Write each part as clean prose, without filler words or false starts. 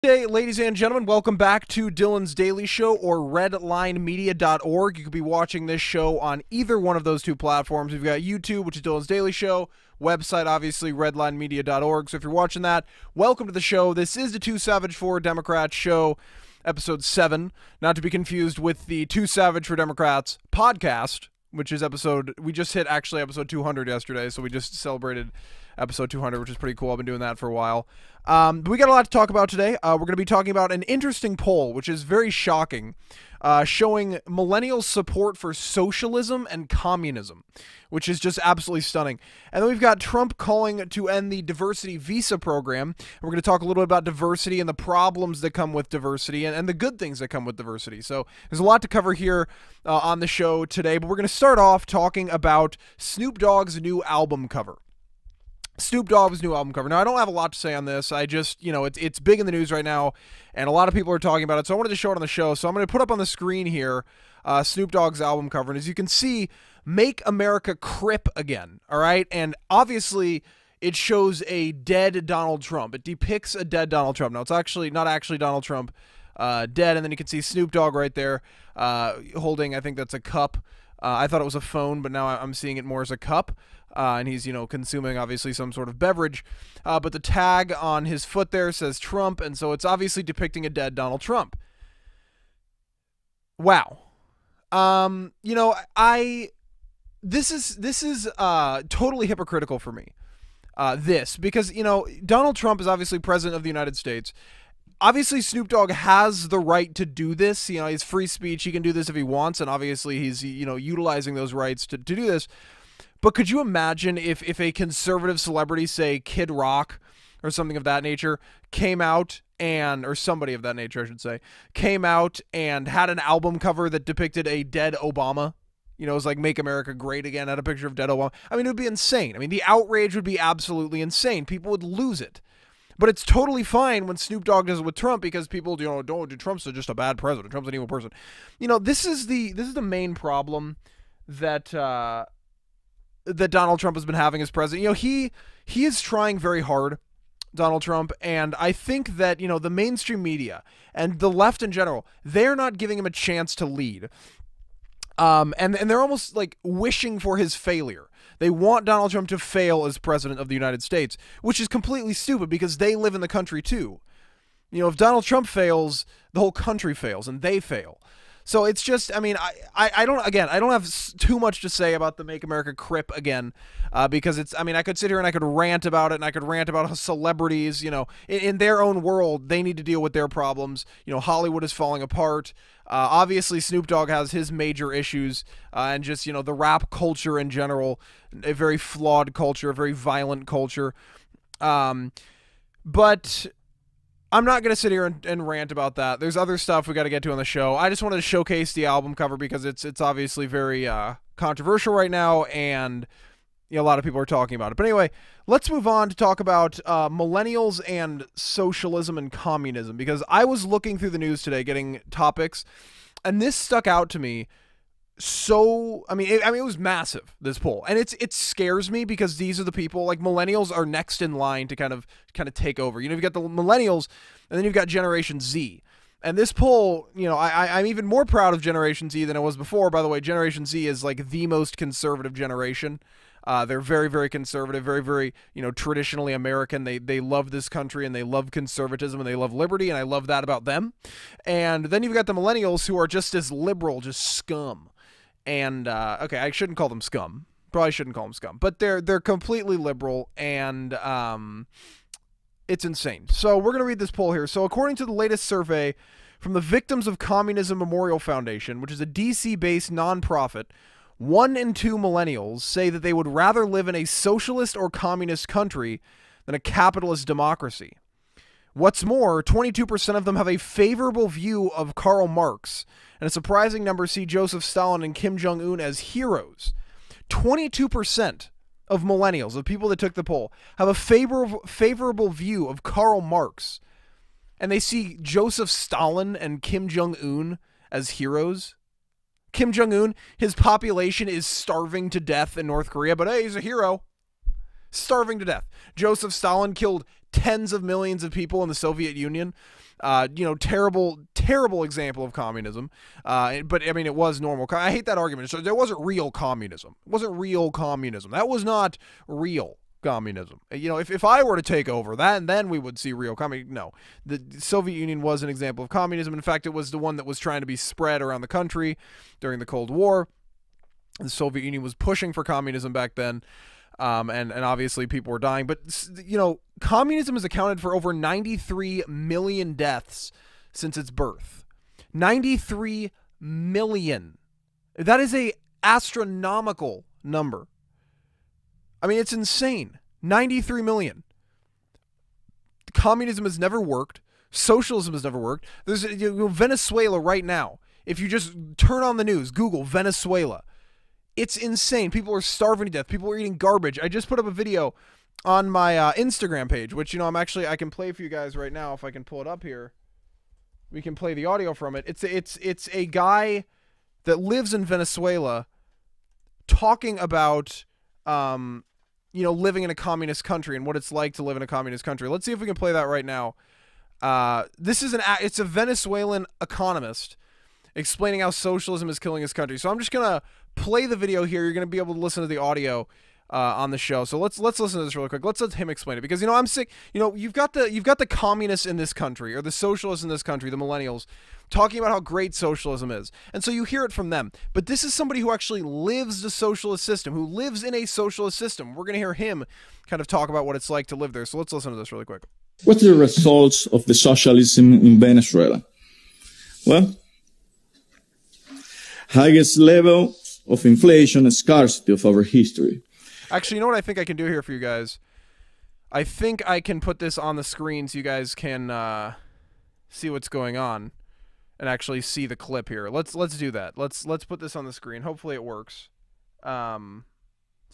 Hey, ladies and gentlemen, welcome back to Dylan's Daily Show or redlinemedia.org. You could be watching this show on either one of those two platforms. We've got YouTube, which is Dylan's Daily Show, website, obviously, redlinemedia.org. So if you're watching that, welcome to the show. This is the Two Savage for Democrats show, episode 7, not to be confused with the Two Savage for Democrats podcast, which is we just hit actually episode 200 yesterday, so we just celebrated episode 200, which is pretty cool. I've been doing that for a while. But we got a lot to talk about today. We're going to be talking about an interesting poll, which is very shocking, showing millennials' support for socialism and communism, which is just absolutely stunning. And then we've got Trump calling to end the diversity visa program. We're going to talk a little bit about diversity and the problems that come with diversity and the good things that come with diversity. So there's a lot to cover here on the show today, but we're going to start off talking about Snoop Dogg's new album cover. Snoop Dogg's new album cover. Now, I don't have a lot to say on this. I just, it's big in the news right now, and a lot of people are talking about it, so I wanted to show it on the show. So I'm going to put up on the screen here Snoop Dogg's album cover, and as you can see, Make America Crip Again, all right? And obviously, it shows a dead Donald Trump. It depicts a dead Donald Trump. Now, it's actually not actually Donald Trump dead, and then you can see Snoop Dogg right there holding, I think that's a cup. I thought it was a phone, but now I'm seeing it more as a cup. And he's, consuming, obviously, some sort of beverage. But the tag on his foot there says Trump, and so it's obviously depicting a dead Donald Trump. Wow. This is totally hypocritical for me. Because, Donald Trump is obviously president of the United States. Obviously, Snoop Dogg has the right to do this. He's free speech. He can do this if he wants, and obviously he's, utilizing those rights to do this. But could you imagine if a conservative celebrity, say Kid Rock or something of that nature, came out or somebody of that nature, I should say, came out and had an album cover that depicted a dead Obama? It was like Make America Great Again, had a picture of dead Obama. I mean, it would be insane. I mean, the outrage would be absolutely insane. People would lose it. But it's totally fine when Snoop Dogg does it with Trump because people, Trump's just a bad president. Trump's an evil person. This is the main problem that Donald Trump has been having as president. He is trying very hard, Donald Trump, and I think that, the mainstream media and the left in general, they're not giving him a chance to lead. And they're almost like wishing for his failure. They want Donald Trump to fail as president of the United States, which is completely stupid because they live in the country too. If Donald Trump fails, the whole country fails and they fail. So it's just, I don't have too much to say about the Make America Crip Again, because I could sit here and I could rant about it, and I could rant about how celebrities, in their own world, they need to deal with their problems. Hollywood is falling apart. Obviously, Snoop Dogg has his major issues, and just, the rap culture in general, a very flawed culture, a very violent culture. But I'm not going to sit here and rant about that. There's other stuff we got to get to on the show. I just wanted to showcase the album cover because it's obviously very controversial right now, and a lot of people are talking about it. But anyway, let's move on to talk about millennials and socialism and communism, because I was looking through the news today getting topics, and this stuck out to me. So, it was massive, this poll, and it scares me because these are the people, like, millennials are next in line to kind of take over. You've got the millennials, and then you've got Generation Z. And this poll, I'm even more proud of Generation Z than I was before. By the way, Generation Z is like the most conservative generation. They're very, very conservative, very, very, traditionally American. They love this country, and they love conservatism, and they love liberty, and I love that about them. And then you've got the millennials who are just as liberal, just scum. And, okay, I shouldn't call them scum. Probably shouldn't call them scum. But they're completely liberal, and it's insane. So we're going to read this poll here. So according to the latest survey from the Victims of Communism Memorial Foundation, which is a DC-based nonprofit, 1 in 2 millennials say that they would rather live in a socialist or communist country than a capitalist democracy. What's more, 22% of them have a favorable view of Karl Marx, and a surprising number see Joseph Stalin and Kim Jong-un as heroes. 22% of millennials, of people that took the poll, have a favorable view of Karl Marx, and they see Joseph Stalin and Kim Jong-un as heroes. Kim Jong-un, his population is starving to death in North Korea, but hey, he's a hero. Starving to death. Joseph Stalin killed tens of millions of people in the Soviet Union. Terrible example of communism. But I mean, it was normal. I hate that argument. So there wasn't real communism. It wasn't real communism. That was not real communism. If I were to take over that, then we would see real communism. No, the Soviet Union was an example of communism. In fact, it was the one that was trying to be spread around the country during the Cold War. The Soviet Union was pushing for communism back then. And obviously people were dying. But, communism has accounted for over 93 million deaths since its birth. 93 million. That is a astronomical number. I mean, it's insane. 93 million. Communism has never worked. Socialism has never worked. There's Venezuela right now. If you just turn on the news, Google Venezuela. It's insane. People are starving to death. People are eating garbage. I just put up a video on my Instagram page, which, I can play for you guys right now if I can pull it up here. We can play the audio from it. It's a guy that lives in Venezuela talking about, living in a communist country and what it's like to live in a communist country. Let's see if we can play that right now. It's a Venezuelan economist explaining how socialism is killing his country. So I'm just gonna play the video here. You're gonna be able to listen to the audio on the show. So let's listen to this really quick. Let's let him explain it, because I'm sick. You've got the communists in this country, or the socialists in this country, the millennials, talking about how great socialism is, and so you hear it from them. But this is somebody who actually lives the socialist system, who lives in a socialist system. We're gonna hear him kind of talk about what it's like to live there. So let's listen to this really quick. What are the results of the socialism in Venezuela? Well, highest level of inflation and scarcity of our history. Actually, you know what I think I can do here for you guys? I think I can put this on the screen so you guys can see what's going on and actually see the clip here. Let's do that. Let's put this on the screen. Hopefully it works. So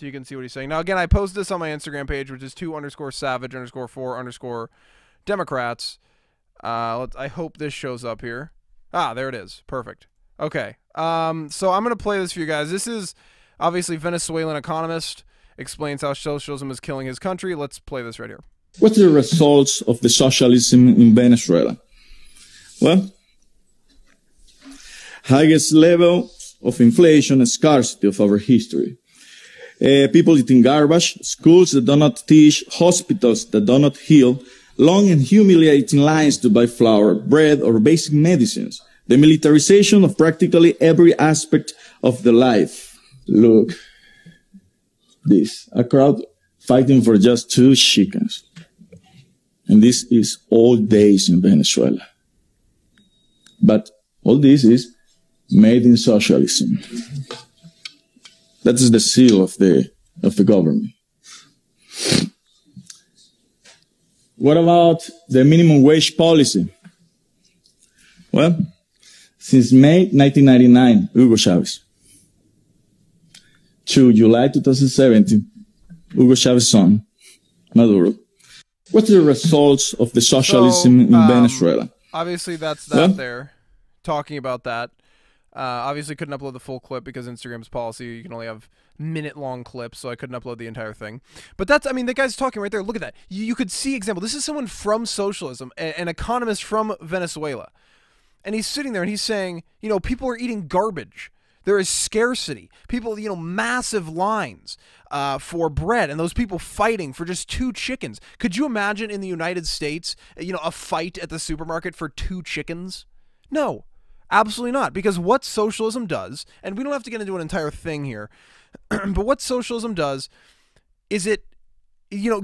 you can see what he's saying. Now, again, I posted this on my Instagram page, which is 2_savage_4_Democrats. I hope this shows up here. Ah, there it is. Perfect. Okay. So I'm going to play this for you guys. This is obviously Venezuelan economist explains how socialism is killing his country. Let's play this right here. What are the results of the socialism in Venezuela? Well, highest level of inflation and scarcity of our history. People eating garbage, schools that do not teach, hospitals that do not heal, long and humiliating lines to buy flour, bread, or basic medicines. The militarization of practically every aspect of the life. Look, this, a crowd fighting for just 2 chickens. And this is all days in Venezuela. But all this is made in socialism. That is the seal of the government. What about the minimum wage policy? Well, since May 1999, Hugo Chavez, to July 2017, Hugo Chavez's son, Maduro. What are the results of the socialism in Venezuela? Obviously, that's that there, talking about that. Obviously, couldn't upload the full clip because Instagram's policy, you can only have minute-long clips, so I couldn't upload the entire thing. But that's, I mean, the guy's talking right there. Look at that. You could see example. This is someone from socialism, an economist from Venezuela. And he's sitting there and he's saying, people are eating garbage. There is scarcity. People, massive lines for bread, and those people fighting for just 2 chickens. Could you imagine in the United States, a fight at the supermarket for 2 chickens? No, absolutely not. Because what socialism does, and we don't have to get into an entire thing here, but what socialism does is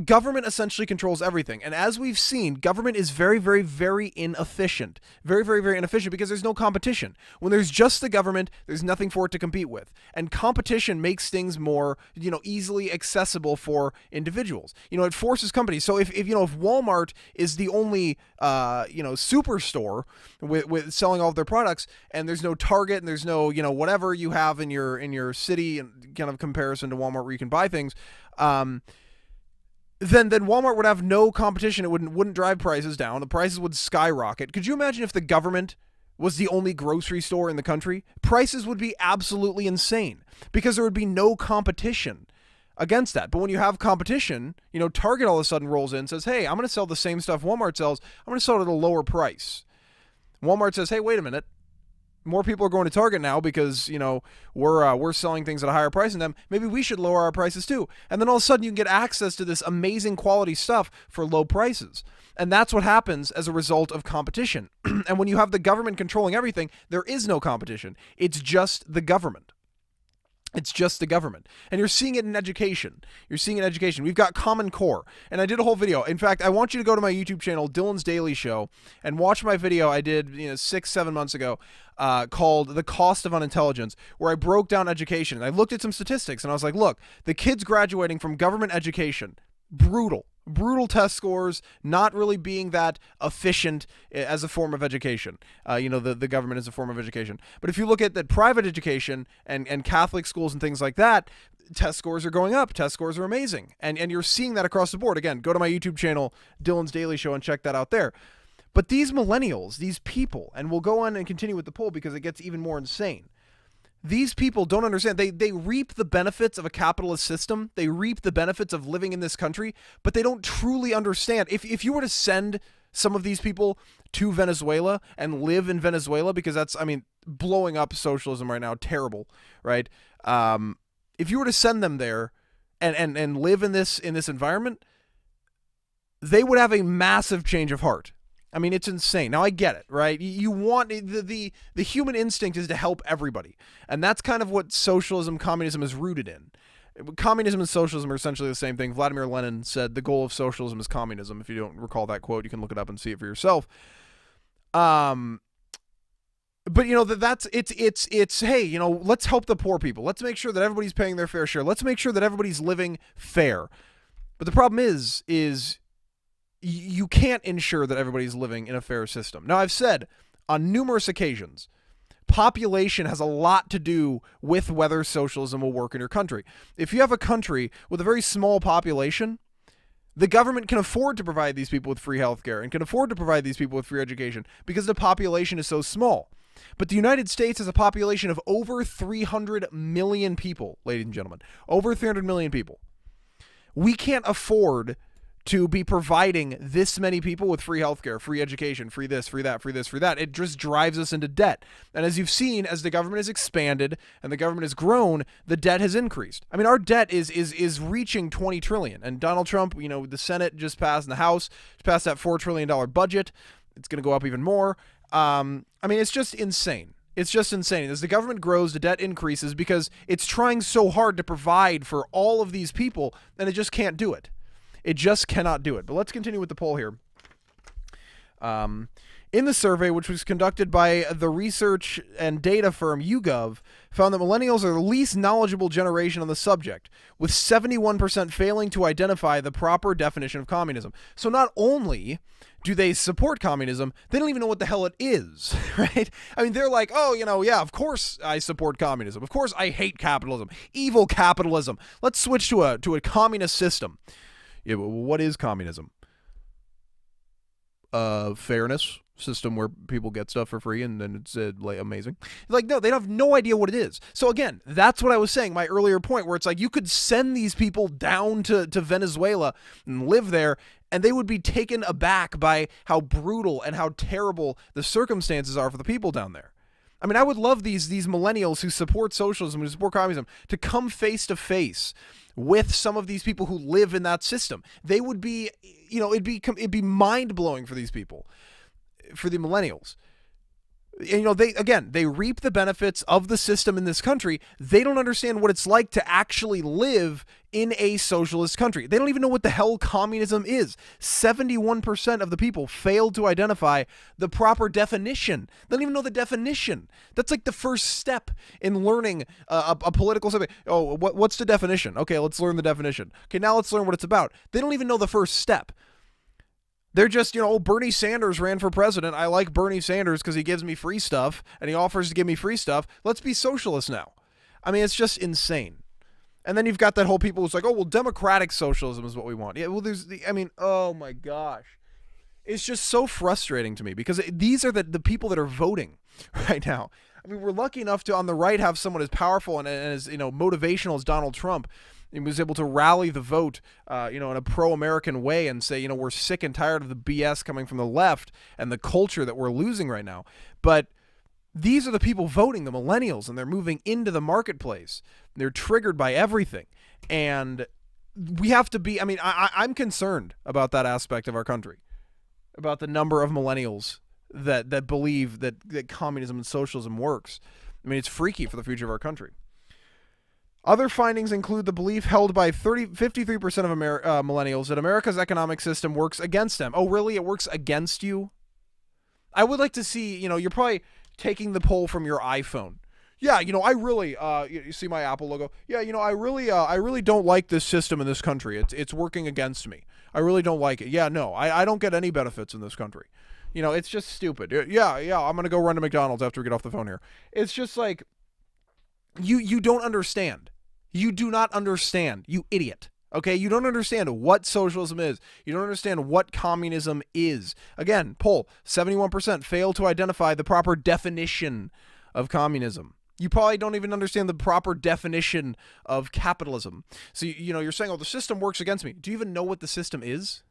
government essentially controls everything. And as we've seen, government is very, very, very inefficient. Very, very, very inefficient because there's no competition. When there's just the government, there's nothing for it to compete with. And competition makes things more, easily accessible for individuals. It forces companies. So if Walmart is the only, superstore with selling all of their products, and there's no Target and there's no, whatever you have in your city and kind of comparison to Walmart where you can buy things, then Walmart would have no competition. It wouldn't drive prices down. The prices would skyrocket. Could you imagine if the government was the only grocery store in the country? Prices would be absolutely insane because there would be no competition. against that. But when you have competition, you know, Target all of a sudden rolls in and says, hey, I'm going to sell the same stuff Walmart sells. I'm going to sell it at a lower price. Walmart says, hey, wait a minute. More people are going to Target now because, you know, we're selling things at a higher price than them. Maybe we should lower our prices too. And then all of a sudden you can get access to this amazing quality stuff for low prices. And that's what happens as a result of competition. And when you have the government controlling everything, there is no competition. It's just the government. It's just the government. And you're seeing it in education. You're seeing it in education. We've got Common Core. And I did a whole video. In fact, I want you to go to my YouTube channel, Dylan's Daily Show, and watch my video I did 6-7 months ago called The Cost of Unintelligence, where I broke down education. And I looked at some statistics, and I was like, look, the kids graduating from government education, brutal test scores, not really being that efficient as a form of education. The government is a form of education. But if you look at that private education and Catholic schools and things like that, test scores are going up. Test scores are amazing. And you're seeing that across the board. Again, go to my YouTube channel, Dylan's Daily Show, and check that out there. But these millennials, these people, and we'll go on and continue with the poll because it gets even more insane. These people don't understand. They reap the benefits of a capitalist system. They reap the benefits of living in this country, but they don't truly understand. If you were to send some of these people to Venezuela and live in Venezuela, because that's, I mean, blowing up socialism right now, terrible, right? If you were to send them there and live in this environment, they would have a massive change of heart. I mean, it's insane. Now, I get it, right? You want the human instinct is to help everybody. And that's kind of what socialism, communism is rooted in. Communism and socialism are essentially the same thing. Vladimir Lenin said the goal of socialism is communism. If you don't recall that quote, you can look it up and see it for yourself. But you know, it's hey, you know, let's help the poor people. Let's make sure that everybody's paying their fair share. Let's make sure that everybody's living fair. But the problem is you can't ensure that everybody's living in a fair system. Now, I've said on numerous occasions, population has a lot to do with whether socialism will work in your country. If you have a country with a very small population, the government can afford to provide these people with free healthcare and can afford to provide these people with free education because the population is so small. But the United States has a population of over 300 million people, ladies and gentlemen. Over 300 million people. We can't afford to be providing this many people with free healthcare, free education, free this, free that, free this, free that. It just drives us into debt. And as you've seen, as the government has expanded and the government has grown, the debt has increased. I mean, our debt is reaching 20 trillion. And Donald Trump, you know, the Senate just passed, and the House just passed that $4 trillion budget. It's going to go up even more. I mean, it's just insane. It's just insane. As the government grows, the debt increases because it's trying so hard to provide for all of these people, and it just can't do it. It just cannot do it. But let's continue with the poll here. In the survey, which was conducted by the research and data firm YouGov, found that millennials are the least knowledgeable generation on the subject, with 71% failing to identify the proper definition of communism. So not only do they support communism, they don't even know what the hell it is, right? I mean, they're like, oh, you know, yeah, of course I support communism. Of course I hate capitalism. Evil capitalism. Let's switch to a communist system. Yeah, but what is communism? Fairness system where people get stuff for free and then it's like amazing. Like, no, they have no idea what it is. So again, that's what I was saying, my earlier point, where it's like you could send these people down to Venezuela and live there, and they would be taken aback by how brutal and how terrible the circumstances are for the people down there. I mean, I would love these millennials who support socialism, who support communism, to come face to face with some of these people who live in that system. They would be, you know, it'd be mind-blowing for these people, for the millennials. And, you know, they reap the benefits of the system in this country. They don't understand what it's like to actually live in a socialist country. They don't even know what the hell communism is. 71% of the people failed to identify the proper definition. They don't even know the definition. That's like the first step in learning a political subject. Oh, what's the definition? Okay, let's learn the definition. Okay, now let's learn what it's about. They don't even know the first step. They're just, you know, Bernie Sanders ran for president. I like Bernie Sanders because he gives me free stuff and he offers to give me free stuff. Let's be socialists now. I mean, it's just insane. And then you've got that whole people who's like, oh, well, democratic socialism is what we want. Yeah, well, oh my gosh. It's just so frustrating to me because these are the people that are voting right now. I mean, we're lucky enough to, on the right, have someone as powerful and as, you know, motivational as Donald Trump. He was able to rally the vote, in a pro-American way and say, we're sick and tired of the BS coming from the left and the culture that we're losing right now. But these are the people voting, the millennials, and they're moving into the marketplace. They're triggered by everything. And we have to be, I'm concerned about that aspect of our country, about the number of millennials that believe that communism and socialism works. It's freaky for the future of our country. Other findings include the belief held by 53% of millennials that America's economic system works against them. Oh, really? It works against you? I would like to see, you're probably taking the poll from your iPhone. Yeah, I really, you see my Apple logo? Yeah, I really don't like this system in this country. It's working against me. I really don't like it. Yeah, no, I don't get any benefits in this country. It's just stupid. Yeah, I'm going to go run to McDonald's after we get off the phone here. It's just like, you don't understand. You do not understand, you idiot. Okay, you don't understand what socialism is. You don't understand what communism is. Again, poll, 71% fail to identify the proper definition of communism. You probably don't even understand the proper definition of capitalism. So, you're saying, oh, the system works against me. Do you even know what the system is?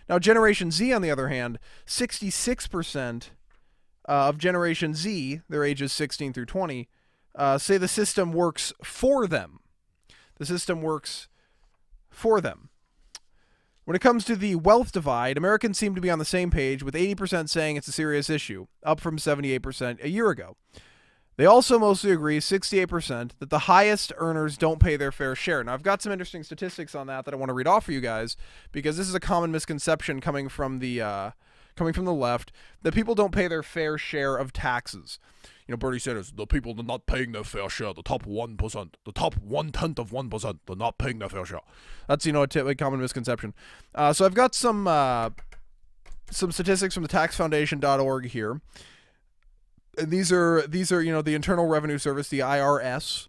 Now, Generation Z, on the other hand, 66% of Generation Z, their ages 16 through 20, say the system works for them. The system works for them. When it comes to the wealth divide, Americans seem to be on the same page, with 80% saying it's a serious issue, up from 78% a year ago. They also mostly agree, 68%, that the highest earners don't pay their fair share. Now, I've got some interesting statistics on that I want to read off for you guys, because this is a common misconception coming from the left, that people don't pay their fair share of taxes. Bernie Sanders, the people are not paying their fair share, the top 1%, the top 1/10 of 1%, they're not paying their fair share. That's, a common misconception. So I've got some statistics from the taxfoundation.org here. And these are the Internal Revenue Service, the IRS,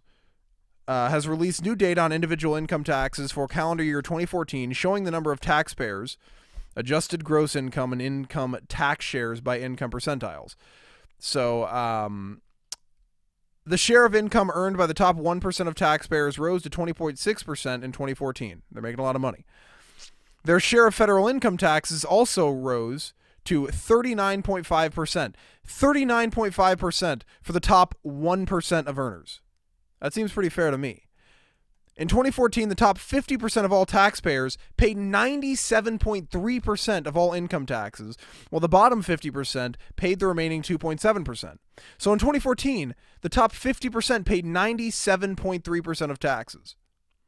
has released new data on individual income taxes for calendar year 2014, showing the number of taxpayers, adjusted gross income, and income tax shares by income percentiles. So the share of income earned by the top 1% of taxpayers rose to 20.6% in 2014. They're making a lot of money. Their share of federal income taxes also rose to 39.5%. 39.5% for the top 1% of earners. That seems pretty fair to me. In 2014, the top 50% of all taxpayers paid 97.3% of all income taxes, while the bottom 50% paid the remaining 2.7%. So in 2014, the top 50% paid 97.3% of taxes.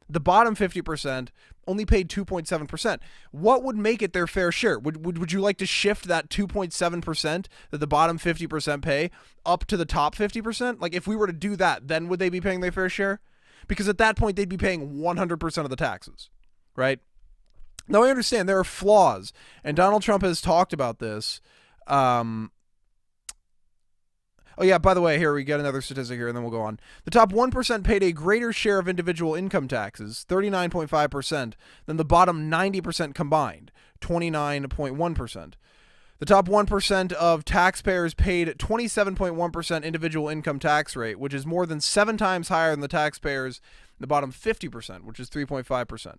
The bottom 50% only paid 2.7%. What would make it their fair share? Would you like to shift that 2.7% that the bottom 50% pay up to the top 50%? Like, if we were to do that, then would they be paying their fair share? Because at that point, they'd be paying 100% of the taxes, right? Now, I understand there are flaws, and Donald Trump has talked about this. Oh, yeah, by the way, here we get another statistic here, and then we'll go on. The top 1% paid a greater share of individual income taxes, 39.5%, than the bottom 90% combined, 29.1%. The top 1% of taxpayers paid 27.1% individual income tax rate, which is more than 7 times higher than the taxpayers in the bottom 50%, which is 3.5%.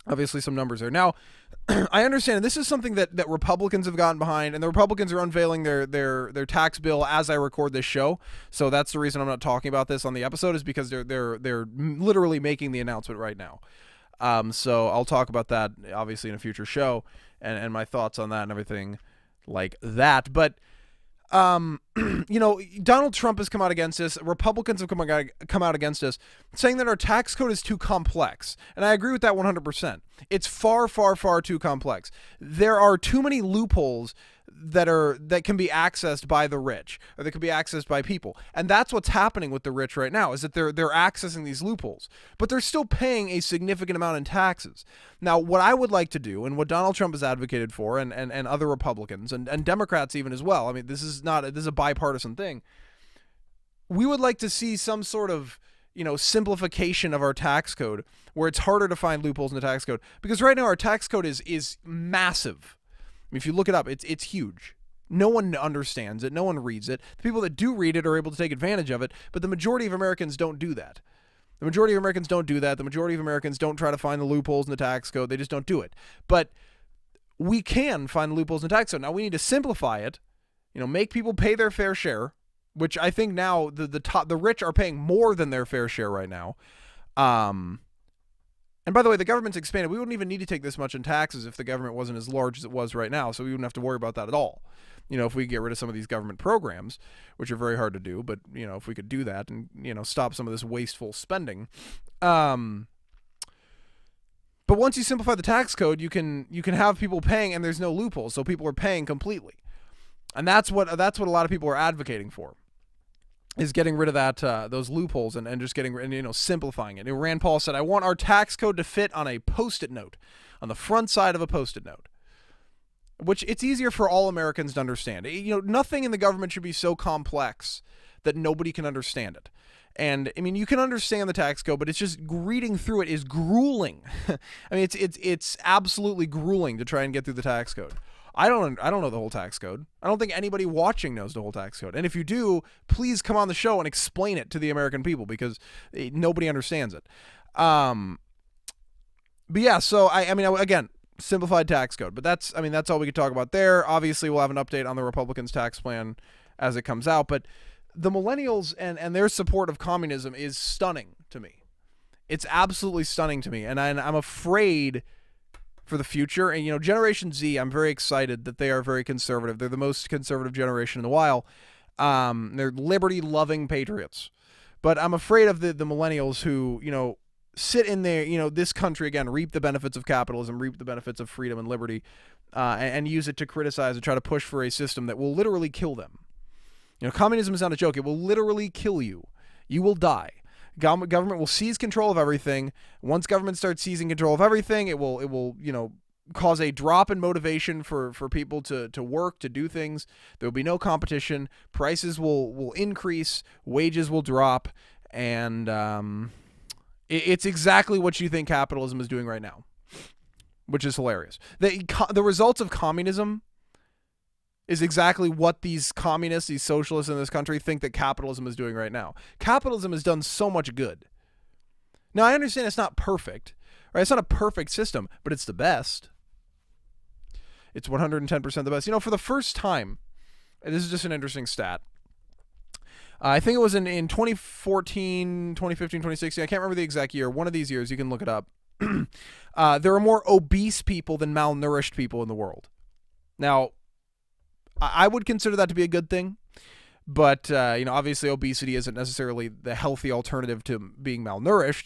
Obviously, some numbers there. Now, I understand, and this is something that Republicans have gotten behind, and the Republicans are unveiling their tax bill as I record this show. So that's the reason I'm not talking about this on the episode, is because they're literally making the announcement right now. So I'll talk about that obviously in a future show, and my thoughts on that and everything like that. But Donald Trump has come out against this. Republicans have come out against this, saying that our tax code is too complex. And I agree with that 100%. It's far, far, far too complex. There are too many loopholes that can be accessed by the rich, or that can be accessed by people. And that's what's happening with the rich right now, is that they're accessing these loopholes, but they're still paying a significant amount in taxes. Now, what I would like to do, and what Donald Trump has advocated for, and other Republicans and Democrats even as well, I mean, this is a bipartisan thing. We would like to see some sort of simplification of our tax code, where it's harder to find loopholes in the tax code, because right now our tax code is massive. If you look it up, it's huge. No one understands it. No one reads it. The people that do read it are able to take advantage of it, but the majority of Americans don't do that. The majority of Americans don't do that. The majority of Americans don't try to find the loopholes in the tax code. They just don't do it. But we can find the loopholes in the tax code. Now we need to simplify it, make people pay their fair share, which I think now the rich are paying more than their fair share right now. And by the way, the government's expanded. We wouldn't even need to take this much in taxes if the government wasn't as large as it was right now, so we wouldn't have to worry about that at all. If we get rid of some of these government programs, which are very hard to do, but, if we could do that and, stop some of this wasteful spending. But once you simplify the tax code, you can have people paying and there's no loopholes, so people are paying completely. And that's what a lot of people are advocating for, is getting rid of those loopholes and just simplifying it. Rand Paul said, "I want our tax code to fit on a Post-it note, on the front side of a Post-it note." Which it's easier for all Americans to understand. Nothing in the government should be so complex that nobody can understand it. And I mean, you can understand the tax code, but it's just reading through it is grueling. I mean, it's absolutely grueling to try and get through the tax code. I don't know the whole tax code. I don't think anybody watching knows the whole tax code. And if you do, please come on the show and explain it to the American people, because nobody understands it. But yeah, so I mean, again, simplified tax code, but that's all we could talk about there. Obviously, we'll have an update on the Republicans' tax plan as it comes out, but the millennials and their support of communism is stunning to me. It's absolutely stunning to me, and I'm afraid for the future. And Generation Z, I'm very excited that they are very conservative. They're the most conservative generation in a while. They're liberty-loving patriots, but I'm afraid of the millennials who sit in there, this country, again, reap the benefits of capitalism, reap the benefits of freedom and liberty, and use it to criticize and try to push for a system that will literally kill them. Communism is not a joke. It will literally kill you. You will die. Government will seize control of everything. Once government starts seizing control of everything, it will cause a drop in motivation for people to work, to do things. There will be no competition. Prices will increase. Wages will drop. And it's exactly what you think capitalism is doing right now, which is hilarious. The results of communism is exactly what these communists, these socialists in this country think that capitalism is doing right now. Capitalism has done so much good. Now, I understand it's not perfect, right? It's not a perfect system, but it's the best. It's 110% the best. For the first time, and this is just an interesting stat, I think it was in 2014, 2015, 2016. I can't remember the exact year. One of these years, you can look it up. There are more obese people than malnourished people in the world. Now, I would consider that to be a good thing, but obviously obesity isn't necessarily the healthy alternative to being malnourished.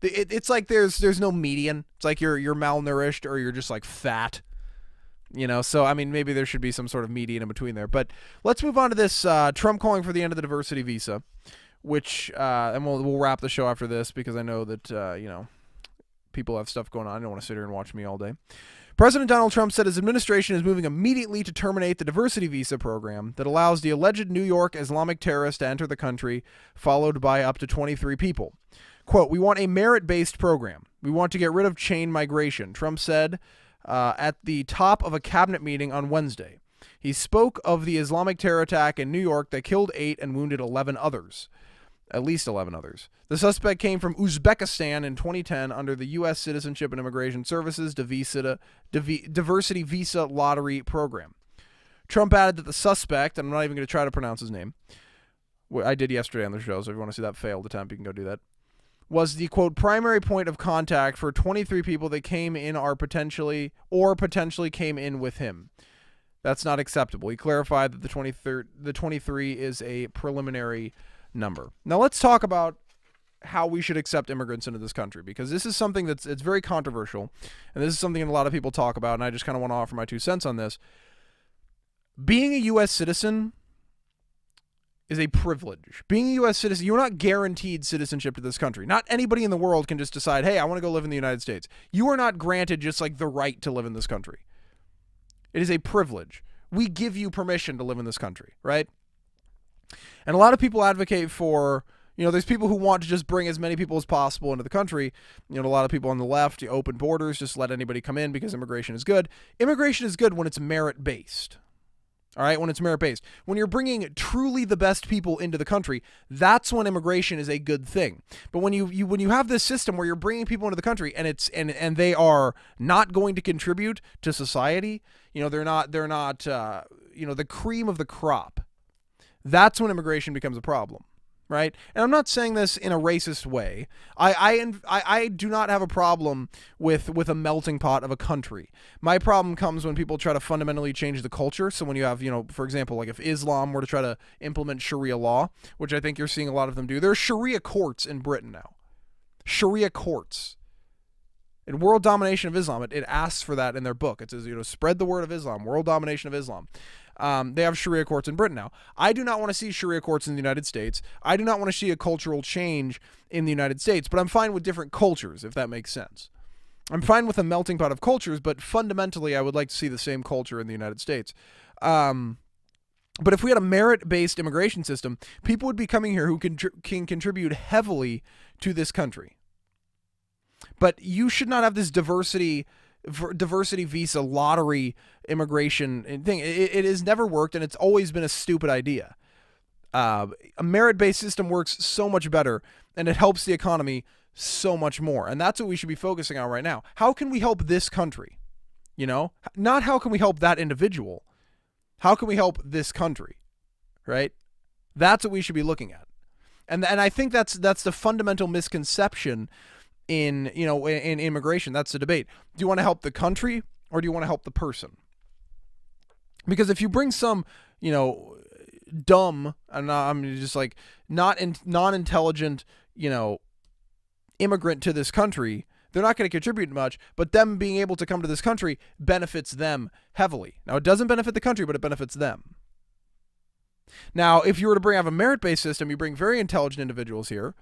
It's like there's no median. It's like you're malnourished or you're just like fat. So I mean, maybe there should be some sort of median in between there. But let's move on to this. Trump calling for the end of the diversity visa, which and we'll wrap the show after this, because I know that people have stuff going on. I don't want to sit here and watch me all day. President Donald Trump said his administration is moving immediately to terminate the diversity visa program that allows the alleged New York Islamic terrorist to enter the country, followed by up to 23 people. Quote, "We want a merit-based program. We want to get rid of chain migration," Trump said at the top of a cabinet meeting on Wednesday. He spoke of the Islamic terror attack in New York that killed 8 and wounded 11 others. At least 11 others. The suspect came from Uzbekistan in 2010 under the U.S. Citizenship and Immigration Services Diversity Visa Lottery Program. Trump added that the suspect, and I'm not even going to try to pronounce his name, I did yesterday on the show, so if you want to see that failed attempt, you can go do that, was the, quote, primary point of contact for 23 people that came in potentially came in with him. That's not acceptable. He clarified that the 23 is a preliminary number. Now let's talk about how we should accept immigrants into this country, because this is something it's very controversial, and this is something that a lot of people talk about, and I just kind of want to offer my 2 cents on this. Being a U.S. citizen is a privilege. Being a U.S. citizen, you're not guaranteed citizenship to this country. Not anybody in the world can just decide, hey, I want to go live in the United States. You are not granted just like the right to live in this country. It is a privilege. We give you permission to live in this country, right? And a lot of people advocate for, there's people who want to just bring as many people as possible into the country. A lot of people on the left, open borders, just let anybody come in because immigration is good. Immigration is good when it's merit-based. All right, when it's merit-based. When you're bringing truly the best people into the country, that's when immigration is a good thing. But when you have this system where you're bringing people into the country and they are not going to contribute to society, they're not the cream of the crop. That's when immigration becomes a problem. Right? And I'm not saying this in a racist way. I do not have a problem with a melting pot of a country. My problem comes when people try to fundamentally change the culture. So when you have, for example, like if Islam were to try to implement Sharia law, which I think you're seeing a lot of them do. There are Sharia courts in Britain now. Sharia courts. In World Domination of Islam, it asks for that in their book. It says, spread the word of Islam, world domination of Islam. They have Sharia courts in Britain now. I do not want to see Sharia courts in the United States. I do not want to see a cultural change in the United States, but I'm fine with different cultures, if that makes sense. I'm fine with a melting pot of cultures, but fundamentally, I would like to see the same culture in the United States. But if we had a merit-based immigration system, people would be coming here who can contribute heavily to this country. But you should not have this diversity visa lottery immigration thing. It has never worked, and it's always been a stupid idea. A merit-based system works so much better, and it helps the economy so much more. And that's what we should be focusing on right now. How can we help this country? Not how can we help that individual. How can we help this country? Right? That's what we should be looking at. And I think that's the fundamental misconception in immigration. That's the debate. Do you want to help the country or do you want to help the person? Because if you bring some, dumb, I'm just like non-intelligent, immigrant to this country, they're not going to contribute much, but them being able to come to this country benefits them heavily. Now, it doesn't benefit the country, but it benefits them. Now, if you were to have a merit-based system, you bring very intelligent individuals here,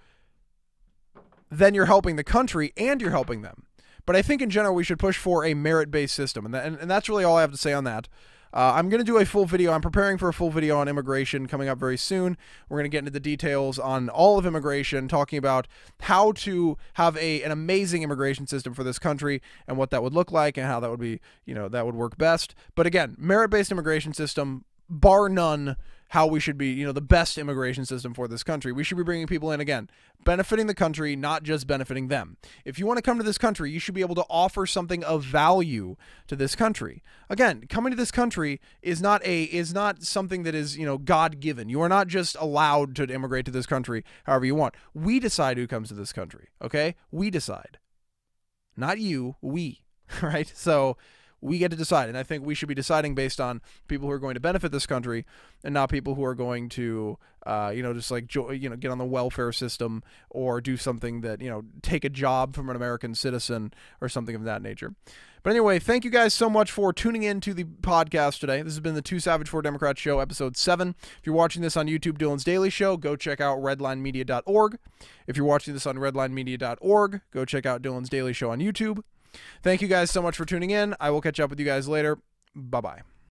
then you're helping the country and you're helping them. But I think in general we should push for a merit-based system, and that's really all I have to say on that. I'm going to do a full video. I'm preparing for a full video on immigration coming up very soon. We're going to get into the details on all of immigration, talking about how to have an amazing immigration system for this country and what that would look like and how that would be, that would work best. But again, merit-based immigration system, bar none, how we should be, the best immigration system for this country. We should be bringing people in, again, benefiting the country, not just benefiting them. If you want to come to this country, you should be able to offer something of value to this country. Again, coming to this country is not something that is, God-given. You are not just allowed to immigrate to this country however you want. We decide who comes to this country, okay? We decide. Not you, we, right? So we get to decide, and I think we should be deciding based on people who are going to benefit this country and not people who are going to, just like, get on the welfare system or do something that, take a job from an American citizen or something of that nature. But anyway, thank you guys so much for tuning in to the podcast today. This has been the Two Savage, Four Democrats show, episode 7. If you're watching this on YouTube, Dylan's Daily Show, go check out redlinemedia.org. If you're watching this on redlinemedia.org, go check out Dylan's Daily Show on YouTube. Thank you guys so much for tuning in. I will catch up with you guys later. Bye-bye.